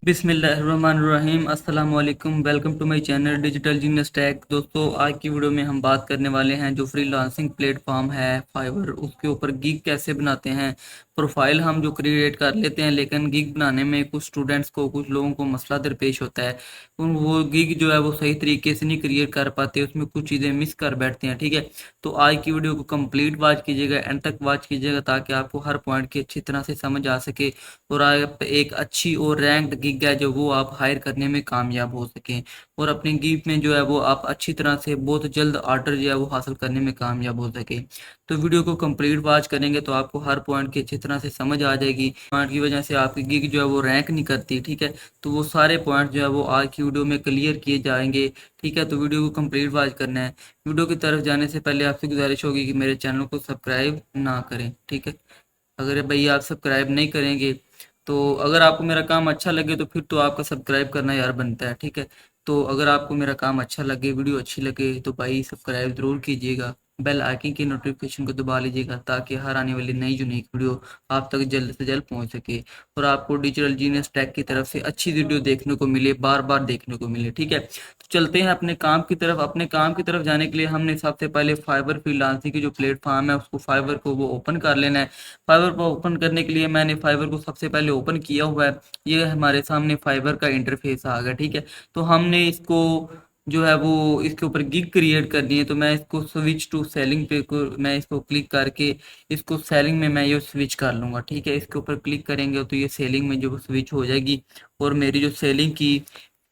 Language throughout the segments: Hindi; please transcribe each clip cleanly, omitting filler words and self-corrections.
बिस्मिल्लाहिर्रहमानिर्रहीम अस्सलाम वालेकुम। Welcome to my channel digital genius tech. दोस्तों, आज की वीडियो में हम बात करने वाले हैं जो फ्रीलांसिंग प्लेटफॉर्म है फाइवर, उसके ऊपर गिग कैसे बनाते हैं। प्रोफाइल हम जो क्रिएट कर लेते हैं, लेकिन गिग बनाने में कुछ स्टूडेंट्स को, कुछ लोगों को मसला दरपेश होता है। वो गिग जो है वो सही तरीके से नहीं क्रिएट कर पाते, उसमें कुछ चीज़ें मिस कर बैठते हैं। ठीक है, तो आज की वीडियो को कंप्लीट वॉच कीजिएगा, एंड तक वॉच कीजिएगा, ताकि आपको हर पॉइंट की अच्छी तरह से समझ आ सके और आप एक अच्छी और रैंक्ड गिग है जो वो आप हायर करने में कामयाब हो सकें, और अपनी गिग में जो है वो आप अच्छी तरह से बहुत जल्द ऑर्डर जो है वो हासिल करने में कामयाब हो सके। तो वीडियो को कंप्लीट वॉच करेंगे तो आपको हर पॉइंट की अच्छी तरह से समझ आ जाएगी। पॉइंट की वजह से आपकी गिग जो है वो रैंक नहीं करती। ठीक है, तो वो सारे पॉइंट जो है वो आज की वीडियो में क्लियर किए जाएंगे। ठीक है, तो वीडियो को कंप्लीट वॉच करना है। वीडियो की तरफ जाने से पहले आपसे गुजारिश होगी कि मेरे चैनल को सब्सक्राइब ना करें। ठीक है, अगर भाई आप सब्सक्राइब नहीं करेंगे तो अगर आपको मेरा काम अच्छा लगे तो फिर तो आपका सब्सक्राइब करना यार बनता है। ठीक है, तो अगर आपको मेरा काम अच्छा लगे, वीडियो अच्छी लगे, तो भाई सब्सक्राइब ज़रूर कीजिएगा, बेल आइकन की नोटिफिकेशन को दबा लीजिएगा, ताकि हर आने वाली नई यूनिक वीडियो आप तक जल्द से जल्द पहुंच सके और आपको डिजिटल जीनियस टेक की तरफ से अच्छी वीडियो देखने को मिले, बार बार देखने को मिले। ठीक है, तो चलते हैं अपने काम की तरफ। अपने काम की तरफ जाने के लिए हमने सबसे पहले फाइवर फ्रीलांसिंग की जो प्लेटफॉर्म है उसको, फाइवर को वो ओपन कर लेना है। फाइवर को ओपन करने के लिए मैंने फाइवर को सबसे पहले ओपन किया हुआ है। ये हमारे सामने फाइवर का इंटरफेस आ गया। ठीक है, तो हमने इसको जो है वो इसके ऊपर गिग क्रिएट करनी है, तो मैं इसको स्विच टू सेलिंग पे को मैं इसको क्लिक करके इसको सेलिंग में मैं ये स्विच कर लूँगा। ठीक है, इसके ऊपर क्लिक करेंगे तो ये सेलिंग में जो स्विच हो जाएगी और मेरी जो सेलिंग की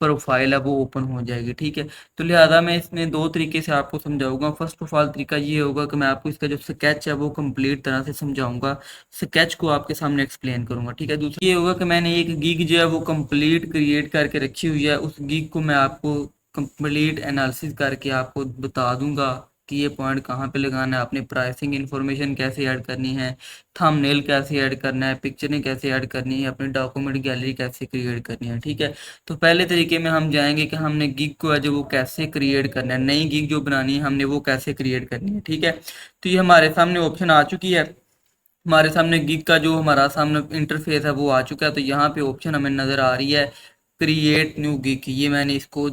प्रोफाइल है वो ओपन हो जाएगी। ठीक है, तो लिहाजा मैं इसमें दो तरीके से आपको समझाऊंगा। फर्स्ट ऑफ ऑल तरीका ये होगा कि मैं आपको इसका जो स्केच है वो कंप्लीट तरह से समझाऊंगा, स्केच को आपके सामने एक्सप्लेन करूंगा। ठीक है, दूसरा ये होगा कि मैंने एक गिग जो है वो कंप्लीट क्रिएट करके रखी हुई है, उस गिग को मैं आपको कंप्लीट एनालिसिस करके आपको बता दूंगा कि ये पॉइंट कहाँ पे लगाना है, अपनी प्राइसिंग इन्फॉर्मेशन कैसे ऐड करनी है, थंबनेल कैसे ऐड करना है, पिक्चरें कैसे ऐड करनी है, अपनी डॉक्यूमेंट गैलरी कैसे क्रिएट करनी है। ठीक है, तो पहले तरीके में हम जाएंगे कि हमने गिग को है जो वो कैसे क्रिएट करना है, नई गिग जो बनानी है हमने वो कैसे क्रिएट करनी है। ठीक है, तो ये हमारे सामने ऑप्शन आ चुकी है। हमारे सामने गिग का जो हमारा सामने इंटरफेस है वो आ चुका है। तो यहाँ पे ऑप्शन हमें नज़र आ रही है क्रिएट न्यू गिग, ये मैंने इसको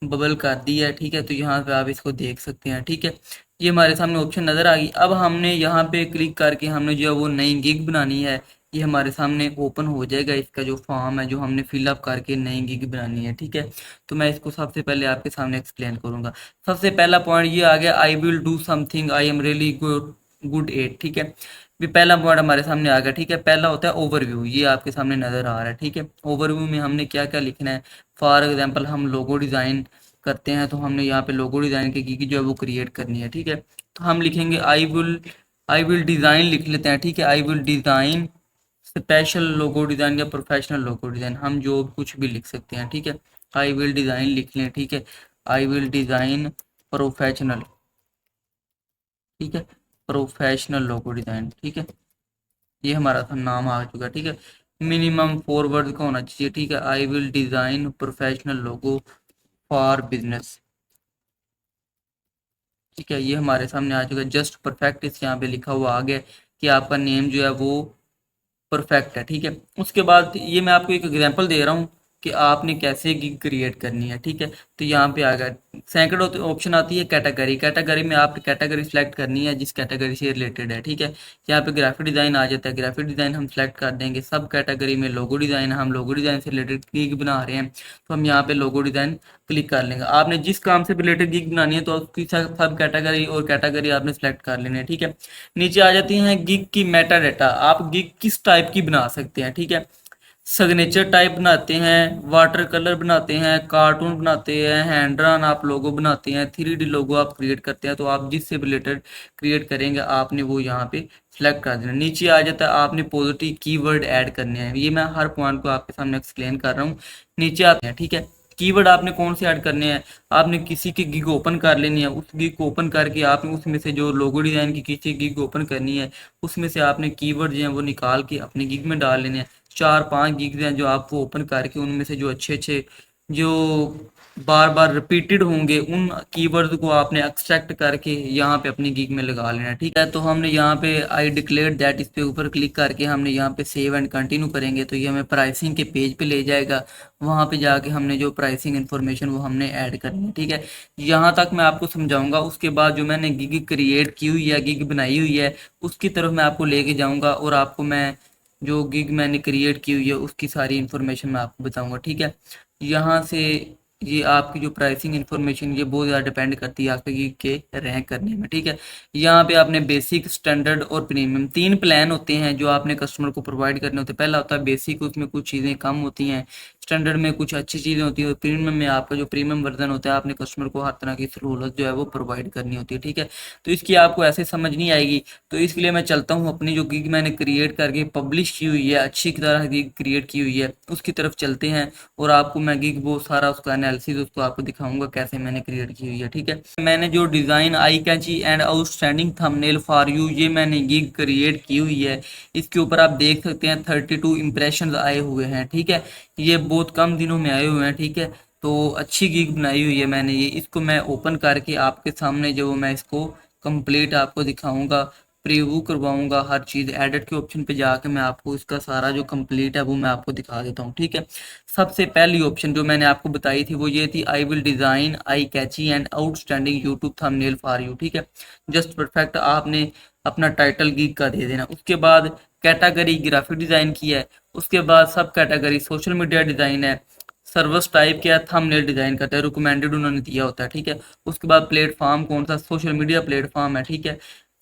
बबल कर दिया है। ठीक है, तो यहाँ पे आप इसको देख सकते हैं। ठीक है, ये हमारे सामने ऑप्शन नज़र आ गई। अब हमने यहाँ पे क्लिक करके हमने जो है वो नई गिग बनानी है, ये हमारे सामने ओपन हो जाएगा। इसका जो फॉर्म है जो हमने फिलअप करके नई गिग बनानी है। ठीक है, तो मैं इसको सबसे पहले आपके सामने एक्सप्लेन करूंगा। सबसे पहला पॉइंट ये आ गया, I will do something I am really good good at. ठीक है, भी पहला पॉइंट हमारे सामने आ गया। ठीक है, पहला होता है ओवरव्यू, ये आपके सामने नज़र आ रहा है। ठीक है, ओवरव्यू में हमने क्या क्या लिखना है। फॉर एग्जांपल हम लोगो डिज़ाइन करते हैं, तो हमने यहाँ पे लोगो डिज़ाइन की जो है वो क्रिएट करनी है। ठीक है, तो हम लिखेंगे आई विल डिज़ाइन लिख लेते हैं। ठीक है, I will design special logo design या प्रोफेशनल लोगो डिज़ाइन, हम जो कुछ भी लिख सकते हैं। ठीक है, आई विल डिज़ाइन लिख लें। ठीक है, आई विल डिज़ाइन प्रोफेशनल। ठीक है, प्रोफेशनल लोगो डिज़ाइन। ठीक है, ये हमारा था नाम आ चुका है। ठीक है, मिनिमम 4 वर्ड का होना चाहिए। ठीक है, I will design professional logo for business. ठीक है, ये हमारे सामने आ चुका है। जस्ट परफेक्ट इस यहाँ पे लिखा हुआ आ गया कि आपका नेम जो है वो परफेक्ट है। ठीक है, उसके बाद ये मैं आपको एक एग्जांपल दे रहा हूँ कि आपने कैसे गिग क्रिएट करनी है। ठीक है, तो यहाँ पे आ गया सेकंड ऑप्शन आती है कैटेगरी। कैटेगरी में आपकी कैटेगरी सिलेक्ट करनी है जिस कैटेगरी से रिलेटेड है। ठीक है, यहाँ पे ग्राफिक डिज़ाइन आ जाता है, ग्राफिक डिज़ाइन हम सेलेक्ट कर देंगे। सब कैटेगरी में लोगो डिज़ाइन, हम लोगो डिज़ाइन से रिलेटेड गिग बना रहे हैं, तो हम यहाँ पे लोगो डिज़ाइन क्लिक कर लेंगे। आपने जिस काम से रिलेटेड गिग बनानी है तो उसकी सब कैटेगरी और कैटेगरी आपने सेलेक्ट कर लेनी है। ठीक है, नीचे आ जाती हैं गिग की मेटा डाटा, आप गिग किस टाइप की बना सकते हैं। ठीक है, सिग्नेचर टाइप बनाते हैं, वाटर कलर बनाते हैं, कार्टून बनाते हैं, हैंड ड्रॉन आप लोगो बनाते हैं, 3D लोगो आप क्रिएट करते हैं, तो आप जिससे रिलेटेड क्रिएट करेंगे आपने वो यहाँ पे सिलेक्ट कर देना। नीचे आ जाता है आपने पॉजिटिव कीवर्ड ऐड करने हैं, ये मैं हर पॉइंट को आपके सामने एक्सप्लेन कर रहा हूँ। नीचे आते हैं। ठीक है, कीवर्ड आपने कौन से ऐड करने हैं, आपने किसी की गिग ओपन कर लेनी है, उस गिग को ओपन करके आपने उसमें से जो लोगो डिज़ाइन की किसी गिग ओपन करनी है उसमें से आपने कीवर्ड जो है वो निकाल के अपनी गिग में डाल लेने हैं। 4-5 गिग्स हैं जो आप वो ओपन करके उनमें से जो अच्छे अच्छे जो बार बार रिपीटेड होंगे उन कीवर्ड को आपने एक्सट्रैक्ट करके यहाँ पे अपनी गिग में लगा लेना है। ठीक है, तो हमने यहाँ पे आई डिक्लेयर दैट इस पे ऊपर क्लिक करके हमने यहाँ पे सेव एंड कंटिन्यू करेंगे तो ये हमें प्राइसिंग के पेज पे ले जाएगा। वहाँ पे जाके हमने जो प्राइसिंग इन्फॉर्मेशन वो हमने ऐड करनी है। ठीक है, यहाँ तक मैं आपको समझाऊंगा। उसके बाद जो मैंने गिग क्रिएट की हुई है, गिग बनाई हुई है, उसकी तरफ मैं आपको लेके जाऊँगा और आपको मैं जो गिग मैंने क्रिएट की हुई है उसकी सारी इन्फॉर्मेशन मैं आपको बताऊंगा। ठीक है, यहाँ से ये आपकी जो प्राइसिंग इन्फॉर्मेशन ये बहुत ज़्यादा डिपेंड करती है आपके गिग के रैंक करने में। ठीक है, यहाँ पे आपने बेसिक, स्टैंडर्ड और प्रीमियम 3 प्लान होते हैं जो आपने कस्टमर को प्रोवाइड करने होते हैं। पहला होता है बेसिक, उसमें कुछ चीज़ें कम होती हैं, स्टैंडर्ड में कुछ अच्छी चीज़ें होती हैं और प्रीमियम में आपका जो प्रीमियम वर्जन होता है आपने कस्टमर को हर तरह की सहूलत जो है वो प्रोवाइड करनी होती है। ठीक है, तो इसकी आपको ऐसे समझ नहीं आएगी, तो इसलिए मैं चलता हूँ अपनी जो गिग मैंने क्रिएट करके पब्लिश की हुई है, अच्छी तरह गिग क्रिएट की हुई है, उसकी तरफ चलते हैं और आपको मैं गिग वो सारा उसका एनालिसिस उसको आपको दिखाऊंगा कैसे मैंने क्रिएट की हुई है। ठीक है, मैंने जो design I Kainchi and outstanding thumbnail for you ये मैंने गिग क्रिएट की हुई है। इसके ऊपर आप देख सकते हैं 32 इम्प्रेशन आए हुए हैं। ठीक है, ये बहुत कम दिनों में आए हुए हैं। ठीक है, तो अच्छी गिग बनाई हुई है मैंने ये। इसको मैं ओपन करके आपके सामने जो मैं इसको कंप्लीट आपको दिखाऊंगा, प्रीव्यू करवाऊंगा, हर चीज़ एडिट के ऑप्शन पे जाके मैं आपको इसका सारा जो कंप्लीट है वो मैं आपको दिखा देता हूँ। ठीक है, सबसे पहली ऑप्शन जो मैंने आपको बताई थी वो ये थी, I will design I Kainchi and outstanding YouTube thumbnail for you. ठीक है, जस्ट परफेक्ट आपने अपना टाइटल गिग का दे देना। उसके बाद कैटेगरी ग्राफिक डिज़ाइन की है, उसके बाद सब कैटेगरी सोशल मीडिया डिज़ाइन है, सर्विस टाइप क्या है, थंबनेल डिज़ाइन करता है, रिकमेंडेड उन्होंने दिया होता है। ठीक है, उसके बाद प्लेटफॉर्म कौन सा, सोशल मीडिया प्लेटफॉर्म है। ठीक है,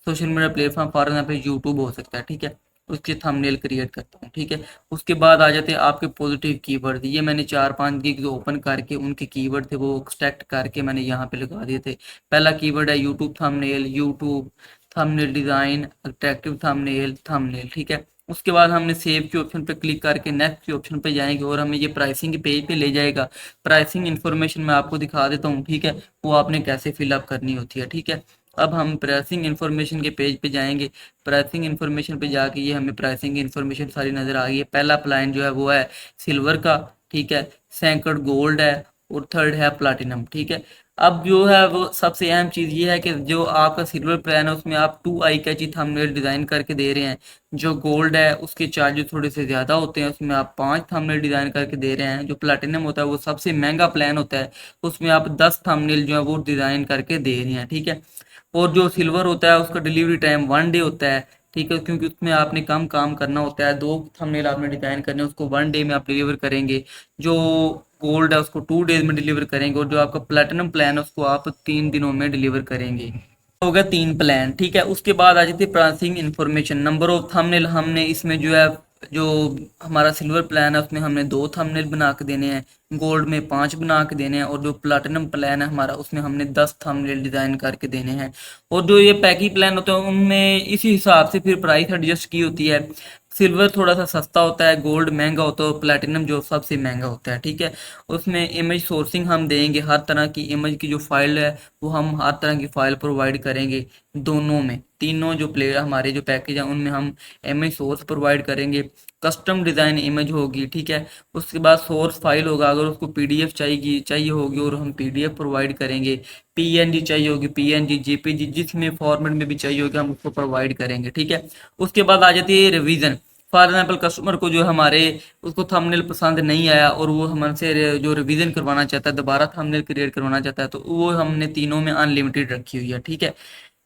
social media platform for example YouTube हो सकता है। ठीक है, उसके थंबनेल क्रिएट करता हूँ। ठीक है, उसके बाद आ जाते हैं आपके पॉजिटिव कीवर्ड। ये मैंने 4-5 गिग ओपन करके उनके कीवर्ड थे वो एक्सट्रैक्ट करके मैंने यहाँ पे लगा दिए थे। पहला कीवर्ड है YouTube thumbnail, YouTube thumbnail design, attractive thumbnail, thumbnail. ठीक है, उसके बाद हमने सेव के ऑप्शन पे क्लिक करके नेक्स्ट के ऑप्शन पे जाएंगे और हमें ये प्राइसिंग के पेज पे ले जाएगा। प्राइसिंग इन्फॉर्मेशन मैं आपको दिखा देता हूँ। ठीक है, वो आपने कैसे फिलअप करनी होती है। ठीक है, अब हम प्राइसिंग इन्फॉर्मेशन के पेज पे जाएंगे। प्राइसिंग इन्फॉर्मेशन पे जाके ये हमें प्राइसिंग इन्फॉर्मेशन सारी नज़र आ गई है। पहला प्लान जो है वो है सिल्वर का। ठीक है, सेकंड गोल्ड है और थर्ड है प्लाटिनम। ठीक है, अब जो है वो सबसे अहम चीज़ ये है कि जो आपका सिल्वर प्लान है उसमें आप 2 आई कैची थंबनेल डिज़ाइन करके दे रहे हैं। जो गोल्ड है उसके चार्जेस थोड़े से ज़्यादा होते हैं, उसमें आप 5 थंबनेल डिज़ाइन करके दे रहे हैं। जो प्लेटिनम होता है वो सबसे महंगा प्लान होता है, उसमें आप 10 थंबनेल जो है वो डिज़ाइन करके दे रहे हैं। ठीक है, और जो सिल्वर होता है उसका डिलीवरी टाइम 1 डे होता है। ठीक है, क्योंकि उसमें आपने कम काम करना होता है, 2 थंबनेल आपने डिज़ाइन करने हैं, उसको 1 डे में आप डिलीवर करेंगे। जो गोल्ड है उसको 2 डेज में डिलीवर करेंगे और जो आपका प्लेटिनम प्लान है उसको आप 3 दिनों में डिलीवर करेंगे। हो गया 3 प्लान। ठीक है, उसके बाद आ जाती है pricing information. Number of thumbnail हमने इसमें जो है, जो हमारा सिल्वर प्लान है उसमें हमने 2 थंबनेल बना के देने हैं, गोल्ड में 5 बना के देने हैं और जो प्लैटिनम प्लान है हमारा उसमें हमने 10 थंबनेल डिज़ाइन करके देने हैं। और जो ये पैकी प्लान होते हैं उनमें इसी हिसाब से फिर प्राइस एडजस्ट की होती है। सिल्वर थोड़ा सा सस्ता होता है, गोल्ड महंगा होता है और प्लैटिनम जो सबसे महंगा होता है। ठीक है, उसमें इमेज सोर्सिंग हम देंगे, हर तरह की इमेज की जो फाइल है वो हम हर तरह की फाइल प्रोवाइड करेंगे। दोनों में, तीनों जो प्ले हमारे जो पैकेज हैं उनमें हम इमेज सोर्स प्रोवाइड करेंगे, कस्टम डिज़ाइन इमेज होगी। ठीक है, उसके बाद सोर्स फाइल होगा, अगर उसको पीडीएफ चाहिए होगी और हम पीडीएफ प्रोवाइड करेंगे, पीएनजी चाहिए होगी पीएनजी, जेपीजी जिसमें फॉर्मेट में भी चाहिए होगी हम उसको प्रोवाइड करेंगे। ठीक है, उसके बाद आ जाती है रिवीजन। फॉर एग्जाम्पल कस्टमर को जो हमारे उसको थंबनेल पसंद नहीं आया और वो हमसे जो रिवीजन करवाना चाहता है, दोबारा थंबनेल क्रिएट करवाना चाहता है, तो वो हमने तीनों में अनलिमिटेड रखी हुई है। ठीक है,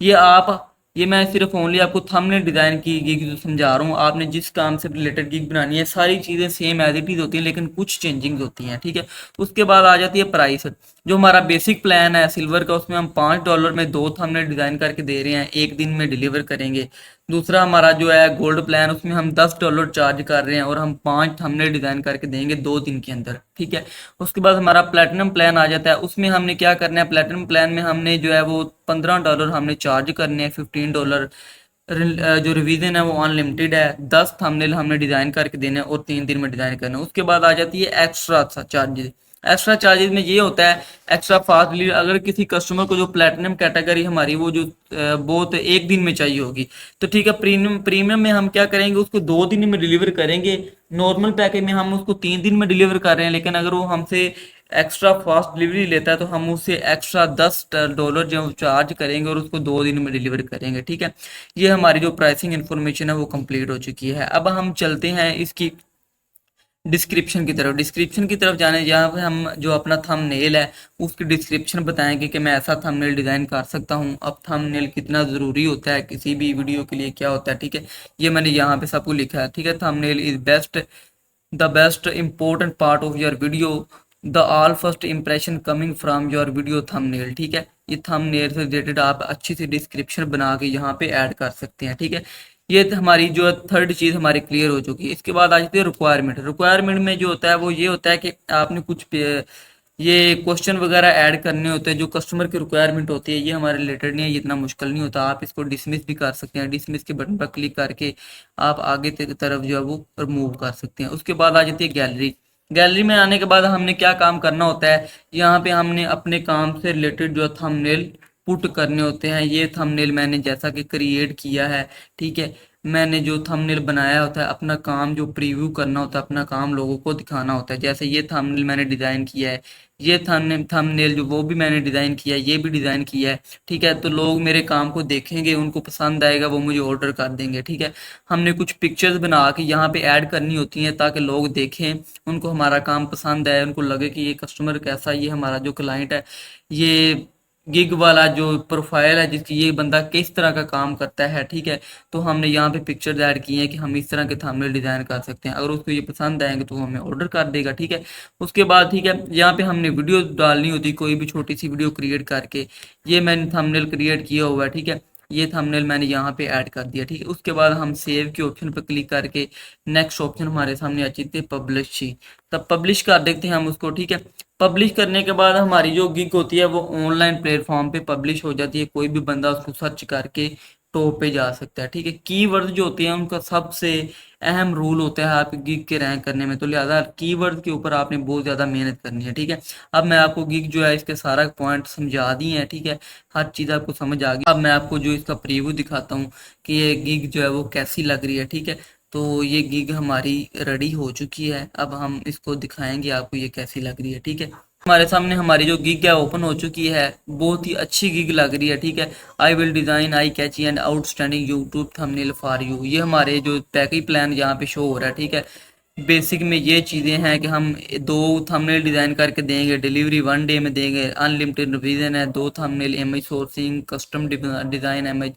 ये आप ये मैं सिर्फ ओनली आपको थंबनेल डिज़ाइन की गिग जो समझा रहा हूँ। आपने जिस काम से रिलेटेड गिग बनानी है सारी चीज़ें सेम एज इट इज़ होती हैं लेकिन कुछ चेंजिंग्स होती हैं। ठीक है, उसके बाद आ जाती है प्राइस। जो हमारा बेसिक प्लान है सिल्वर का उसमें हम $5 में 2 थंबनेल डिज़ाइन करके दे रहे हैं, 1 दिन में डिलीवर करेंगे। दूसरा हमारा जो है गोल्ड प्लान उसमें हम $10 चार्ज कर रहे हैं और हम 5 थंबनेल डिज़ाइन करके देंगे 2 दिन के अंदर। ठीक है, उसके बाद हमारा प्लेटिनम प्लान आ जाता है। उसमें हमने क्या करना है, प्लेटिनम प्लान में हमने जो है वो $15 हमने चार्ज करने हैं, $15। जो रिवीजन है वो अनलिमिटेड है, 10 थंबनेल हमने डिज़ाइन करके देने हैं और 3 दिन में डिज़ाइन करना है। उसके बाद आ जाती है एक्स्ट्रा चार्जेस। एक्स्ट्रा चार्जेस में ये होता है एक्स्ट्रा फास्ट डिलीवरी। अगर किसी कस्टमर को जो प्लेटिनम कैटेगरी हमारी वो जो बहुत एक दिन में चाहिए होगी, तो ठीक है, प्रीमियम प्रीमियम में हम क्या करेंगे, उसको 2 दिन में डिलीवर करेंगे। नॉर्मल पैकेज में हम उसको 3 दिन में डिलीवर कर रहे हैं, लेकिन अगर वो हमसे एक्स्ट्रा फास्ट डिलीवरी लेता है तो हम उससे एक्स्ट्रा $10 जो चार्ज करेंगे और उसको 2 दिन में डिलीवर करेंगे। ठीक है, ये हमारी जो प्राइसिंग इन्फॉर्मेशन है वो कंप्लीट हो चुकी है। अब हम चलते हैं इसकी डिस्क्रिप्शन की तरफ जाने, जहाँ पे हम जो अपना थंबनेल है उसकी डिस्क्रिप्शन बताएंगे कि मैं ऐसा थंबनेल डिजाइन कर सकता हूँ। अब थंबनेल कितना ज़रूरी होता है किसी भी वीडियो के लिए, क्या होता है, ठीक है, ये मैंने यहाँ पे सबको लिखा है। ठीक है, thumbnail is the best important part of your video, the all first impression coming from your video thumbnail. ठीक है, ये थंबनेल से रिलेटेड आप अच्छी सी डिस्क्रिप्शन बना के यहाँ पे ऐड कर सकते हैं। ठीक है, ये हमारी जो थर्ड चीज़ हमारी क्लियर हो चुकी है। इसके बाद आ जाती है रिक्वायरमेंट में जो होता है वो ये होता है कि आपने कुछ ये क्वेश्चन वगैरह ऐड करने होते हैं जो कस्टमर की रिक्वायरमेंट होती है। ये हमारे रिलेटेड नहीं है, ये इतना मुश्किल नहीं होता। आप इसको डिसमिस भी कर सकते हैं, डिसमिस के बटन पर क्लिक करके आप आगे की तरफ जो है वो मूव कर सकते हैं। उसके बाद आ जाती है गैलरी। गैलरी में आने के बाद हमने क्या काम करना होता है, यहाँ पे हमने अपने काम से रिलेटेड जो थंबनेल पुट करने होते हैं। ये थंबनेल मैंने जैसा कि क्रिएट किया है, ठीक है, मैंने जो थंबनेल बनाया होता है, अपना काम जो प्रीव्यू करना होता है, अपना काम लोगों को दिखाना होता है। जैसे ये थंबनेल मैंने डिज़ाइन किया है, ये थंबनेल जो वो भी मैंने डिज़ाइन किया है, ये भी डिज़ाइन किया है। ठीक है, तो लोग मेरे काम को देखेंगे, उनको पसंद आएगा, वो मुझे ऑर्डर कर देंगे। ठीक है, हमने कुछ पिक्चर्स बना के यहाँ पे ऐड करनी होती हैं ताकि लोग देखें, उनको हमारा काम पसंद आए, उनको लगे कि ये कस्टमर कैसा, ये हमारा जो क्लाइंट है, ये गिग वाला जो प्रोफाइल है जिसकी, ये बंदा किस तरह का काम करता है। ठीक है, तो हमने यहाँ पे पिक्चर्स ऐड की हैं कि हम इस तरह के थंबनेल डिजाइन कर सकते हैं। अगर उसको ये पसंद आएंगे तो वो हमें ऑर्डर कर देगा। ठीक है, उसके बाद ठीक है, यहाँ पे हमने वीडियो डालनी होती है, कोई भी छोटी सी वीडियो क्रिएट करके। ये मैंने थंबनेल क्रिएट किया हुआ है। ठीक है, ये थंबनेल मैंने यहाँ पे ऐड कर दिया। ठीक है, उसके बाद हम सेव के ऑप्शन पर क्लिक करके नेक्स्ट ऑप्शन हमारे सामने आ जाती है पब्लिश। तब पब्लिश कर देते हैं हम उसको। ठीक है, पब्लिश करने के बाद हमारी जो गिग होती है वो ऑनलाइन प्लेटफॉर्म पे पब्लिश हो जाती है। कोई भी बंदा उसको सर्च करके टॉप पे जा सकता है। ठीक है, कीवर्ड जो होते हैं उनका सबसे अहम रूल होता है आपकी गिग के रैंक करने में, तो लिहाजा कीवर्ड के ऊपर आपने बहुत ज़्यादा मेहनत करनी है। ठीक है, अब मैं आपको गिग जो है इसके सारा पॉइंट समझा दी है। ठीक है, हर चीज़ आपको समझ आ गई। अब मैं आपको जो इसका प्रीव्यू दिखाता हूँ कि ये गिग जो है वो कैसी लग रही है। ठीक है, तो ये गिग हमारी रेडी हो चुकी है। अब हम इसको दिखाएंगे आपको ये कैसी लग रही है। ठीक है, हमारे सामने हमारी जो गिग है ओपन हो चुकी है, बहुत ही अच्छी गिग लग रही है। ठीक है, I will design I Kainchi and outstanding YouTube thumbnail for you, ये हमारे जो पैकेज प्लान यहाँ पे शो हो रहा है। ठीक है, बेसिक में ये चीज़ें हैं कि हम 2 थंबनेल डिज़ाइन करके देंगे, डिलीवरी 1 डे में देंगे, अनलिमिटेड रिवीजन है, 2 thumbnail, image sourcing, custom design image,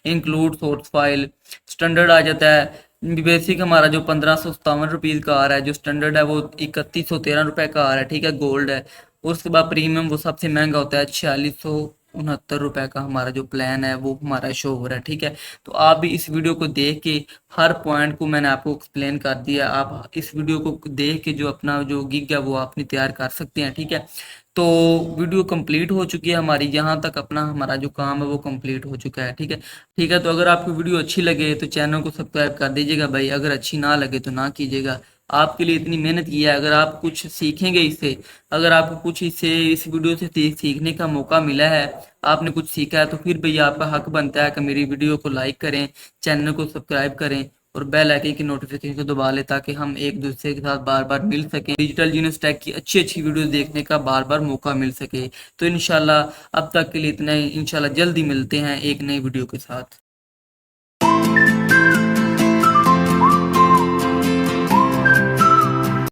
include source file, standard आ जाता है। बेसिक हमारा जो 1557 रुपीज़ का आ रहा है, जो स्टैंडर्ड है वो 3113 रुपये का आ रहा है। ठीक है, गोल्ड है। और उसके बाद प्रीमियम वो सबसे महंगा होता है, 4669 रुपये का हमारा जो प्लान है वो हमारा शो हो रहा है। ठीक है, तो आप भी इस वीडियो को देख के, हर पॉइंट को मैंने आपको एक्सप्लेन कर दिया, आप इस वीडियो को देख के जो अपना जो गिग है वो आपने तैयार कर सकते हैं। ठीक है, तो वीडियो कंप्लीट हो चुकी है हमारी, यहाँ तक अपना हमारा जो काम है वो कंप्लीट हो चुका है। ठीक है, ठीक है, तो अगर आपको वीडियो अच्छी लगे तो चैनल को सब्सक्राइब कर दीजिएगा भाई, अगर अच्छी ना लगे तो ना कीजिएगा। आपके लिए इतनी मेहनत की है, अगर आप कुछ सीखेंगे इससे, अगर आपको कुछ इससे इस वीडियो से सीखने का मौका मिला है, आपने कुछ सीखा है, तो फिर भैया आपका हक बनता है कि मेरी वीडियो को लाइक करें, चैनल को सब्सक्राइब करें और बेल आइकन की नोटिफिकेशन को दबा लें, ताकि हम एक दूसरे के साथ बार बार मिल सकें, डिजिटल जीनियस टेक की अच्छी अच्छी वीडियो देखने का बार बार मौका मिल सके। तो इंशाल्लाह अब तक के लिए इतना ही, इंशाल्लाह जल्दी मिलते हैं एक नई वीडियो के साथ।